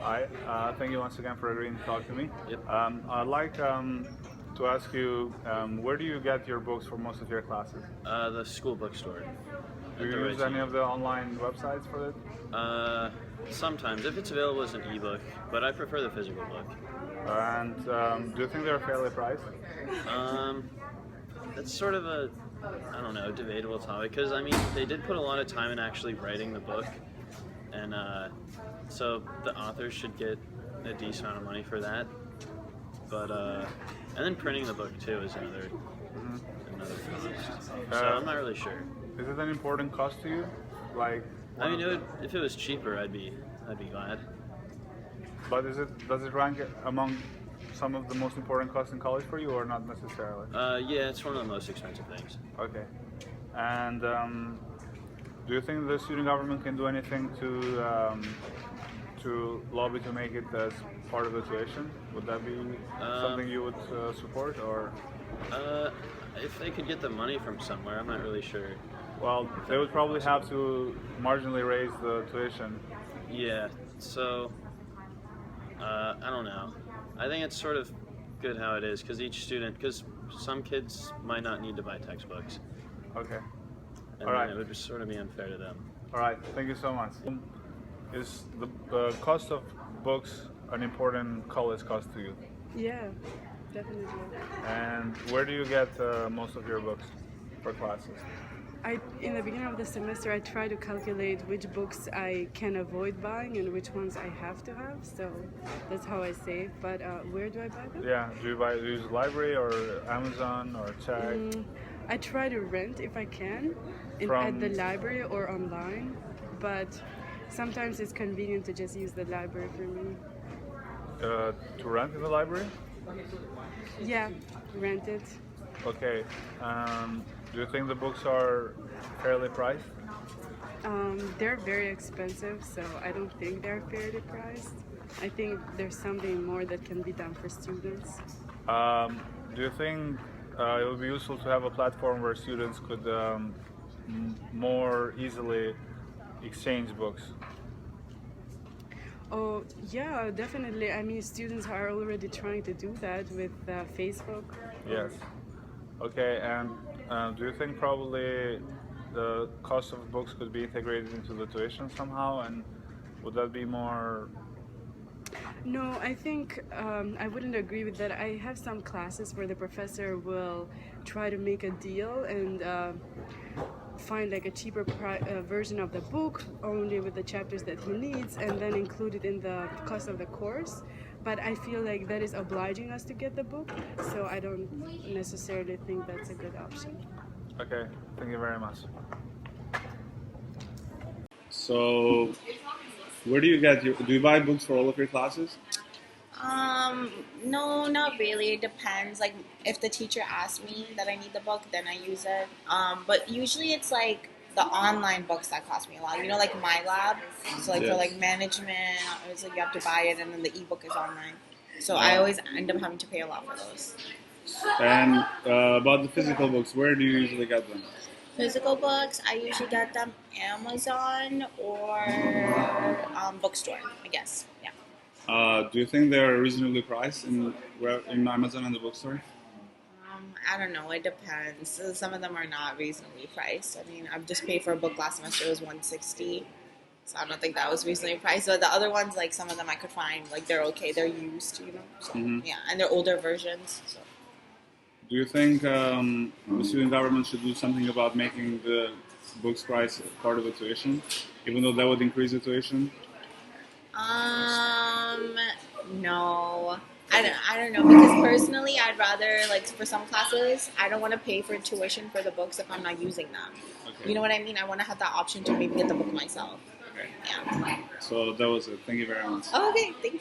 Hi, thank you once again for agreeing to talk to me. Yep. I'd like to ask you, where do you get your books for most of your classes? The school bookstore Do at you the use any Rotine. of the online websites for it? Sometimes, if it's available as an ebook, but I prefer the physical book. And do you think they're fairly priced? Um, that's sort of a, I don't know, debatable topic because I mean they did put a lot of time in actually writing the book, and so the authors should get a decent amount of money for that. But and then printing the book too is another cost. So I'm not really sure. Is it an important cost to you? Like, I mean, if it was cheaper, I'd be glad. but does it rank among some of the most important costs in college for you, or not necessarily? Yeah, it's one of the most expensive things. Okay. And do you think the student government can do anything to lobby to make it as part of the tuition? Would that be something you would support, or? If they could get the money from somewhere, I'm not really sure. Well, they would probably have to marginally raise the tuition. Yeah, so I don't know. I think it's sort of good how it is because some kids might not need to buy textbooks, Okay. and All right. then it would just sort of be unfair to them. All right. Thank you so much. Is the cost of books an important college cost to you? Yeah, definitely. And where do you get most of your books for classes? In the beginning of the semester, I try to calculate which books I can avoid buying and which ones I have to have. So that's how I save. But where do I buy them? Yeah. Do you use library or Amazon or check? I try to rent if I can at the library or online. But sometimes it's convenient to just use the library for me. To rent in the library? Yeah, rent it. Okay. Do you think the books are fairly priced? They're very expensive, so I don't think they're fairly priced. I think there's something more that can be done for students. Do you think it would be useful to have a platform where students could more easily exchange books? Oh, yeah, definitely. I mean, students are already trying to do that with Facebook. Yes. Okay, and do you think probably the cost of books could be integrated into the tuition somehow, and would that be more? No, I think I wouldn't agree with that. I have some classes where the professor will try to make a deal and find like a cheaper version of the book only with the chapters that he needs and then include it in the cost of the course. But I feel like that is obliging us to get the book, so I don't necessarily think that's a good option. Okay, thank you very much. So, where do you get do you buy books for all of your classes? No, not really. It depends. Like, if the teacher asks me that I need the book, then I use it. But usually it's like the online books that cost me a lot. You know, like MyLab. So like for Yes. like management, it's like you have to buy it, and then the ebook is online. So I always end up having to pay a lot for those. And about the physical books, where do you usually get them? Physical books, I usually get them Amazon or bookstore. I guess. Yeah. Do you think they're reasonably priced in Amazon and the bookstore? I don't know. It depends. Some of them are not reasonably priced. I mean, I've just paid for a book last semester. It was $160, so I don't think that was reasonably priced. But the other ones, like some of them, I could find like they're okay. They're used, you know. So yeah, and they're older versions. So. Do you think the student government should do something about making the books price part of the tuition, even though that would increase the tuition? No. I don't know, because personally I'd rather, like, for some classes I don't want to pay for tuition for the books if I'm not using them. Okay. You know what I mean? I want to have that option to maybe get the book myself. Okay. Yeah. So that was it. Thank you very much. Oh, okay, thank you.